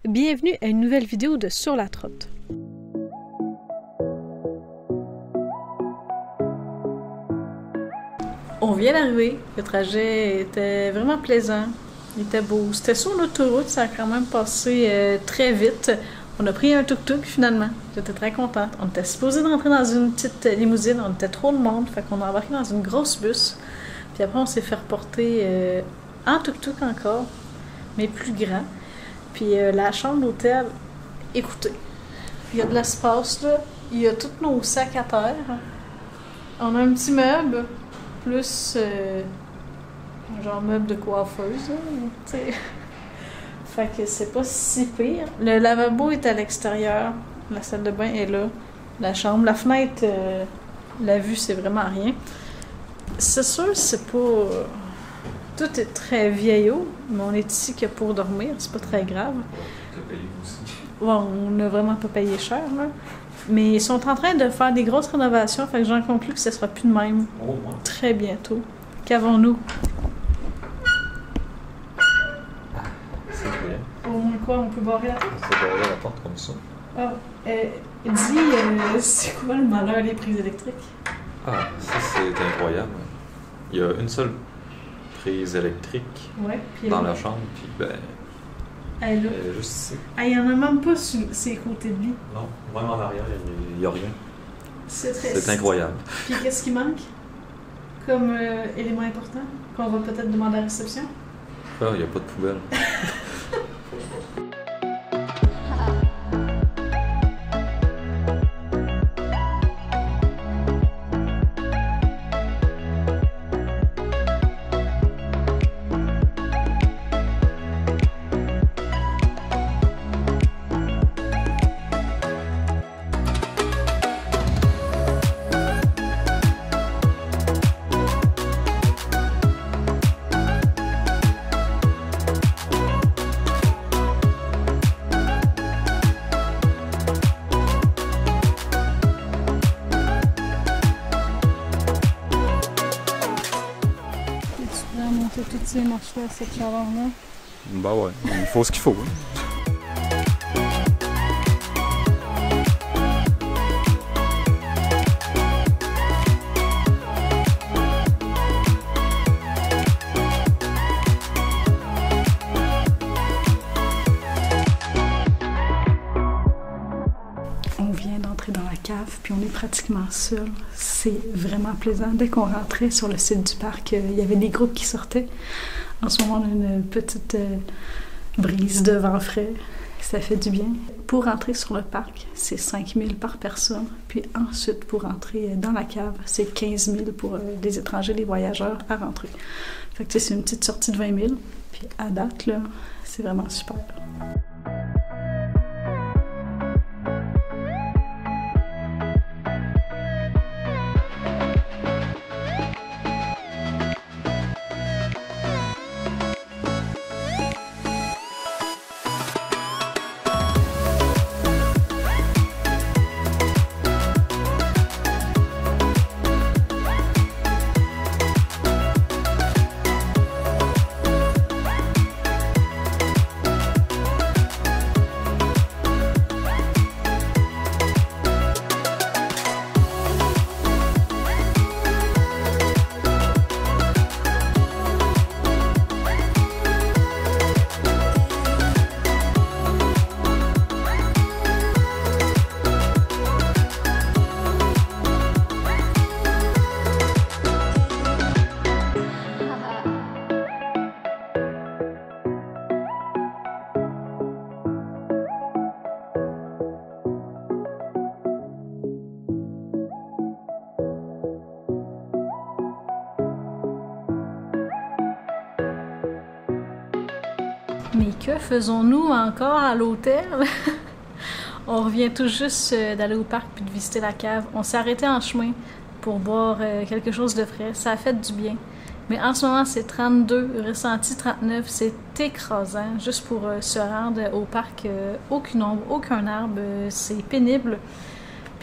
Bienvenue à une nouvelle vidéo de Sur la Trotte. On vient d'arriver, le trajet était vraiment plaisant, il était beau. C'était sur l'autoroute, ça a quand même passé très vite. On a pris un tuk-tuk finalement, j'étais très contente. On était supposé de rentrer dans une petite limousine, on était trop de monde, fait qu'on a embarqué dans une grosse bus. Puis après on s'est fait reporter en tuk-tuk encore, mais plus grand. Puis la chambre d'hôtel, écoutez, il y a de l'espace là, il y a tous nos sacs à terre. On a un petit meuble, plus genre meuble de coiffeuse, tu sais. Fait que c'est pas si pire. Le lavabo est à l'extérieur, la salle de bain est là, la chambre, la fenêtre, la vue c'est vraiment rien. C'est sûr, c'est pas... Tout est très vieillot, mais on est ici que pour dormir, c'est pas très grave. Tu as payé aussi. Ouais, on n'a vraiment pas payé cher, là. Mais ils sont en train de faire des grosses rénovations, fait que j'en conclus que ce sera plus de même très bientôt. Qu'avons-nous? C'est vrai. Au moins quoi, on peut barrer la porte? On peut barrer la porte comme ça. Ah, dis, c'est quoi le malheur des prises électriques? Ah, ça c'est incroyable. Il y a une seule prise électrique dans la chambre, puis ben... Elle est juste ici. Ah, il n'y en a même pas sur ses côtés de lit. Non, même en arrière, il n'y a rien. C'est incroyable. Puis qu'est-ce qui manque comme élément important qu'on va peut-être demander à la réception? Ah, il n'y a pas de poubelle. Monter toutes ces marches-là, cette chaleur-là. Bah ouais, il faut ce qu'il faut. Hein. On vient d'entrer dans la cave, puis on est pratiquement seul. C'est vraiment plaisant. Dès qu'on rentrait sur le site du parc, il y avait des groupes qui sortaient. En ce moment, on a une petite brise de vent frais. Ça fait du bien. Pour entrer sur le parc, c'est 5 000 par personne. Puis ensuite, pour entrer dans la cave, c'est 15 000 pour les étrangers, les voyageurs à rentrer. Fait que c'est une petite sortie de 20 000. Puis à date, là, c'est vraiment super. Mais que faisons-nous encore à l'hôtel? On revient tout juste d'aller au parc puis de visiter la cave. On s'est arrêté en chemin pour boire quelque chose de frais. Ça a fait du bien. Mais en ce moment, c'est 32, ressenti 39. C'est écrasant. Juste pour se rendre au parc, aucune ombre, aucun arbre. C'est pénible.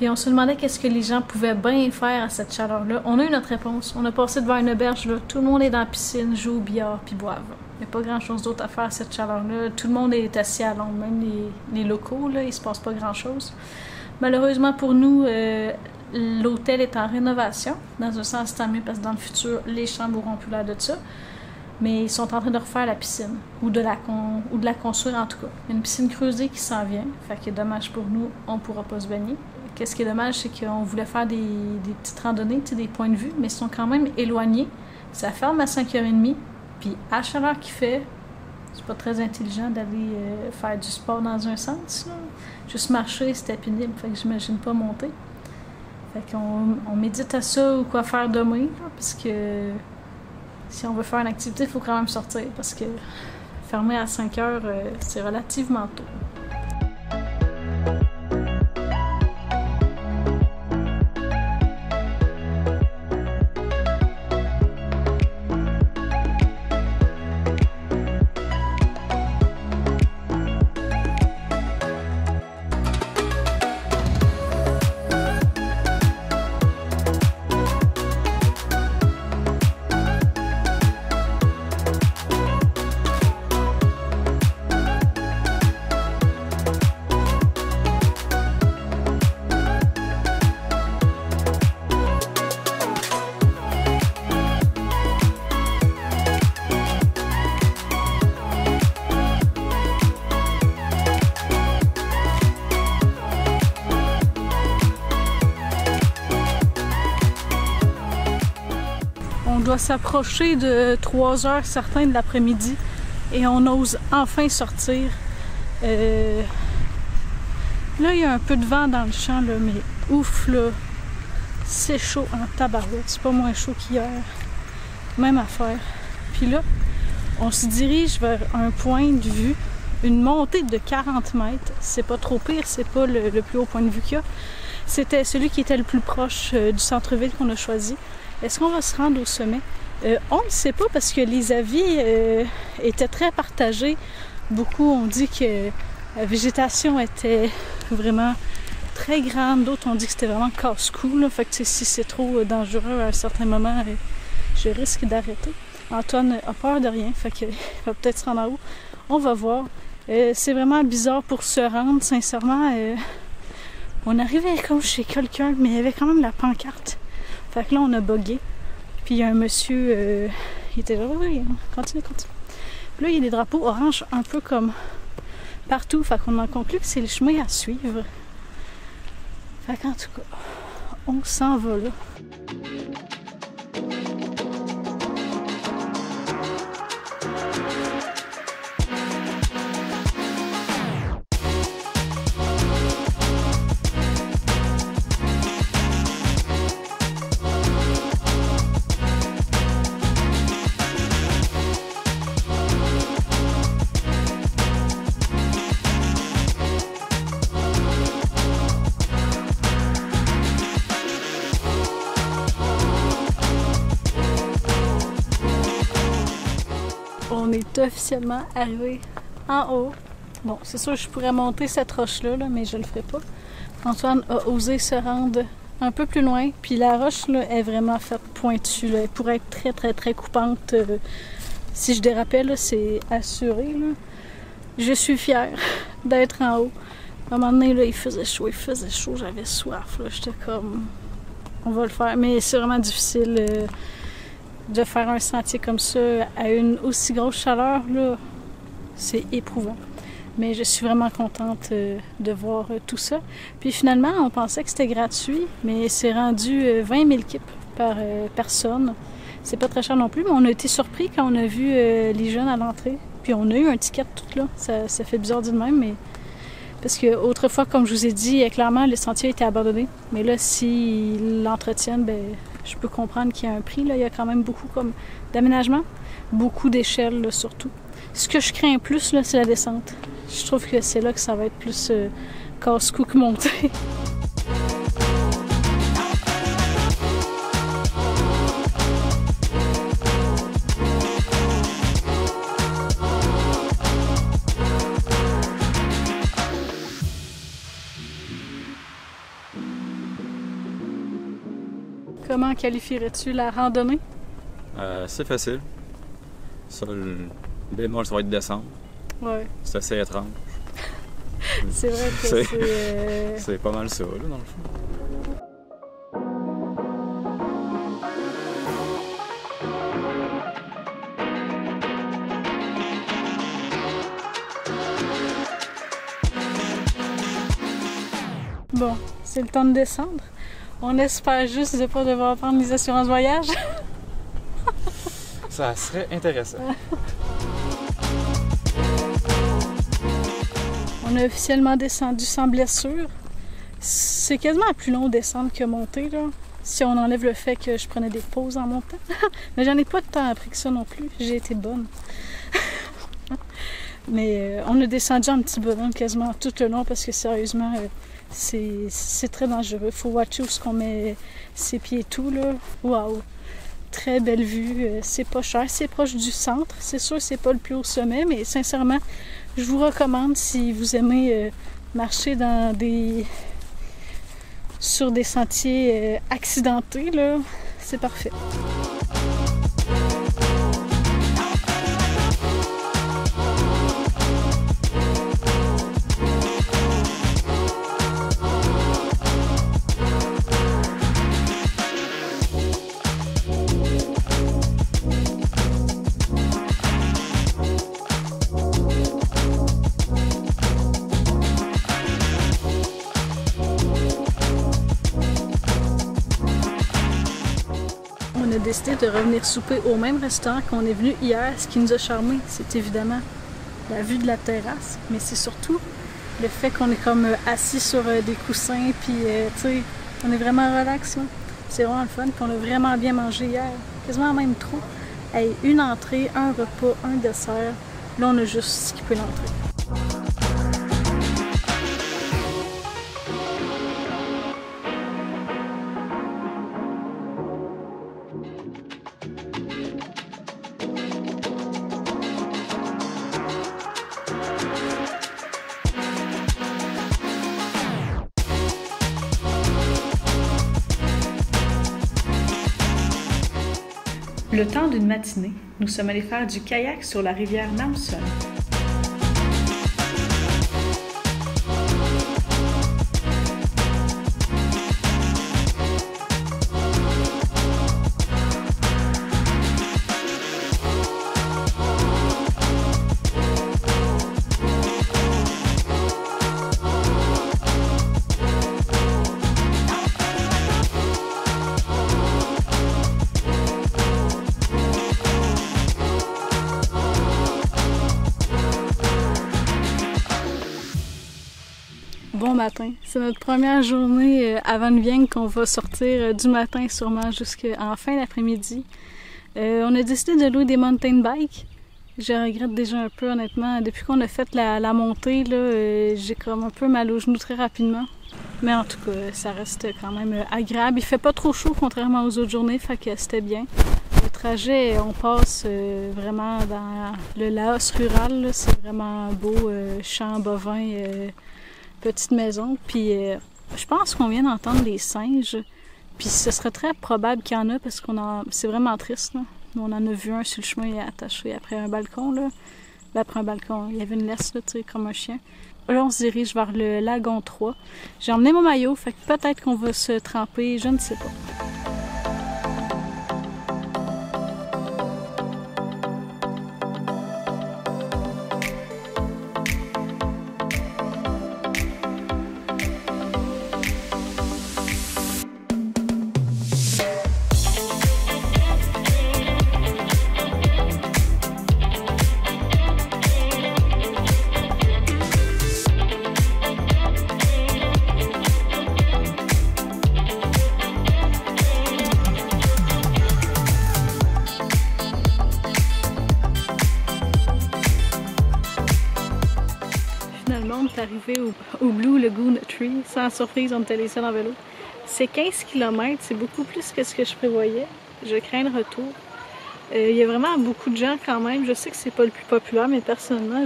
Puis on se demandait qu'est-ce que les gens pouvaient bien faire à cette chaleur-là. On a eu notre réponse. On a passé devant une auberge, là. Tout le monde est dans la piscine, joue au billard, puis boivent. Il n'y a pas grand-chose d'autre à faire à cette chaleur-là. Tout le monde est assis à l'ombre, même les locaux, là, il se passe pas grand-chose. Malheureusement pour nous, l'hôtel est en rénovation. Dans un sens, tant mieux, parce que dans le futur, les chambres auront plus l'air de ça. Mais ils sont en train de refaire la piscine, ou de la construire en tout cas. Il y a une piscine creusée qui s'en vient, fait que dommage pour nous, on ne pourra pas se baigner. Qu'est-ce qui est dommage, c'est qu'on voulait faire des petites randonnées, des points de vue, mais ils sont quand même éloignés. Ça ferme à 5h30, puis à la chaleur qu'il fait, c'est pas très intelligent d'aller faire du sport dans un sens. Là. Juste marcher, c'était pénible, fait que j'imagine pas monter. Fait qu'on médite à ça ou quoi faire demain, là, parce que si on veut faire une activité, il faut quand même sortir, parce que fermer à 5h, c'est relativement tôt. On doit s'approcher de 3h certains de l'après-midi et on ose enfin sortir. Là, il y a un peu de vent dans le champ, là, mais ouf, là, c'est chaud en tabarouette. C'est pas moins chaud qu'hier. Même affaire. Puis là, on se dirige vers un point de vue, une montée de 40 mètres. C'est pas trop pire, c'est pas le plus haut point de vue qu'il y a. C'était celui qui était le plus proche du centre-ville qu'on a choisi. Est-ce qu'on va se rendre au sommet? On ne sait pas parce que les avis étaient très partagés. Beaucoup ont dit que la végétation était vraiment très grande. D'autres ont dit que c'était vraiment casse-cou. Fait que si c'est trop dangereux à un certain moment, je risque d'arrêter. Antoine a peur de rien, fait qu'il va peut-être se rendre en haut. On va voir. C'est vraiment bizarre pour se rendre, sincèrement. On arrivait comme chez quelqu'un, mais il y avait quand même la pancarte. Fait que là, on a bugué. Puis il y a un monsieur, il était là, oui, continue. Puis là, il y a des drapeaux orange un peu comme partout. Fait qu'on en conclut que c'est le chemin à suivre. Fait qu'en tout cas, on s'en va là. On est officiellement arrivé en haut. Bon, c'est sûr que je pourrais monter cette roche-là, mais je le ferai pas. Antoine a osé se rendre un peu plus loin, puis la roche là, est vraiment faite pointue. Là. Elle pourrait être très, très, très coupante. Si je dérapais, là, c'est assuré. Là. Je suis fière d'être en haut. À un moment donné, là, il faisait chaud, j'avais soif. J'étais comme, on va le faire. Mais c'est vraiment difficile de faire un sentier comme ça à une aussi grosse chaleur, là, c'est éprouvant. Mais je suis vraiment contente de voir tout ça. Puis finalement, on pensait que c'était gratuit, mais c'est rendu 20 000 kips par personne. C'est pas très cher non plus, mais on a été surpris quand on a vu les jeunes à l'entrée. Puis on a eu un ticket tout là. Ça fait bizarre dit de même, mais... Parce que autrefois, comme je vous ai dit, clairement, le sentier a été abandonné. Mais là, s'ils l'entretiennent, ben, je peux comprendre qu'il y a un prix. Là. Il y a quand même beaucoup comme d'aménagement, beaucoup d'échelles là, surtout. Ce que je crains plus, là, c'est la descente. Je trouve que c'est là que ça va être plus casse-cou que monter. Comment qualifierais-tu la randonnée? C'est facile. Ça, le bémol, ça va être descendre. Ouais. C'est assez étrange. C'est vrai que c'est... C'est pas mal ça, là, dans le fond. Bon, c'est le temps de descendre. On espère juste de ne pas devoir prendre les assurances voyage. Ça serait intéressant. On a officiellement descendu sans blessure. C'est quasiment plus long de descendre que monter, là. Si on enlève le fait que je prenais des pauses en montant. Mais j'en ai pas tant appris que ça non plus. J'ai été bonne. Mais on a descendu en petit bonhomme quasiment tout le long parce que sérieusement, c'est très dangereux. Faut watcher où est-ce qu'on met ses pieds et tout, là. Waouh! Très belle vue. C'est pas cher. C'est proche du centre. C'est sûr que c'est pas le plus haut sommet, mais sincèrement, je vous recommande si vous aimez marcher sur des sentiers accidentés, là, c'est parfait. On a décidé de revenir souper au même restaurant qu'on est venu hier. Ce qui nous a charmé, c'est évidemment la vue de la terrasse, mais c'est surtout le fait qu'on est comme assis sur des coussins, puis tu sais, on est vraiment relax, là. C'est vraiment le fun, puis on a vraiment bien mangé hier, quasiment même trop. Hey, une entrée, un repas, un dessert. Là, on a juste skippé l'entrée. Le temps d'une matinée, nous sommes allés faire du kayak sur la rivière Namson. Bon matin. C'est notre première journée à Van Vieng qu'on va sortir du matin sûrement jusqu'en fin d'après-midi. On a décidé de louer des mountain bikes. Je regrette déjà un peu honnêtement. Depuis qu'on a fait la montée, là, j'ai comme un peu mal aux genoux très rapidement. Mais en tout cas, ça reste quand même agréable. Il fait pas trop chaud contrairement aux autres journées, fait que c'était bien. Le trajet, on passe vraiment dans le Laos rural. C'est vraiment beau, champs bovins, petite maison. Puis je pense qu'on vient d'entendre les singes. Puis ce serait très probable qu'il y en a parce c'est vraiment triste, là. On en a vu un sur le chemin attaché après un balcon, là. Après un balcon, il y avait une laisse, là, tu sais, comme un chien. Là, on se dirige vers le lagon 3. J'ai emmené mon maillot, fait que peut-être qu'on va se tremper, je ne sais pas. On est arrivé au Blue Lagoon Tree. Sans surprise, on est allé seul en vélo. C'est 15 km, c'est beaucoup plus que ce que je prévoyais. Je crains le retour. Il y a vraiment beaucoup de gens quand même. Je sais que c'est pas le plus populaire, mais personnellement,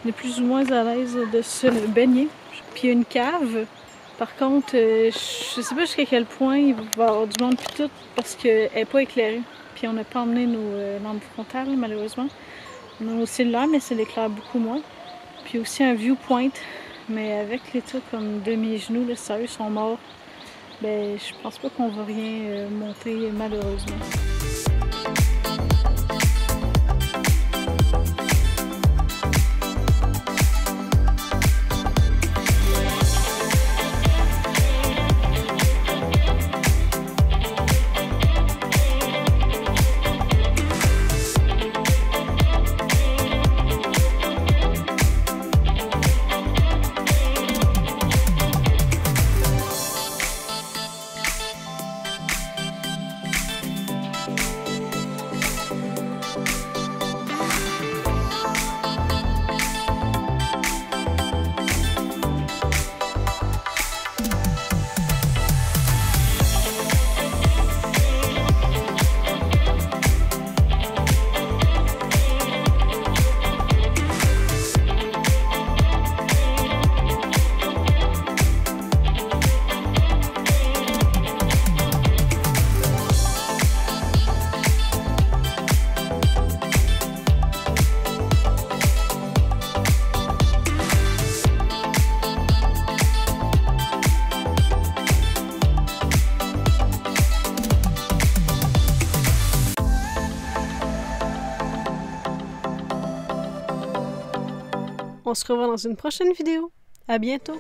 on est plus ou moins à l'aise de se baigner. Puis il y a une cave Par contre, je sais pas jusqu'à quel point il va y avoir du monde puis tout, parce qu'elle n'est pas éclairée. Puis on n'a pas emmené nos lampes frontales, malheureusement. On a nos cellulaires, mais ça l'éclaire beaucoup moins. Puis aussi un viewpoint, mais avec l'état comme de mes genoux, là, sérieux, sont morts. Ben, je pense pas qu'on va rien monter, malheureusement. On se revoit dans une prochaine vidéo. À bientôt!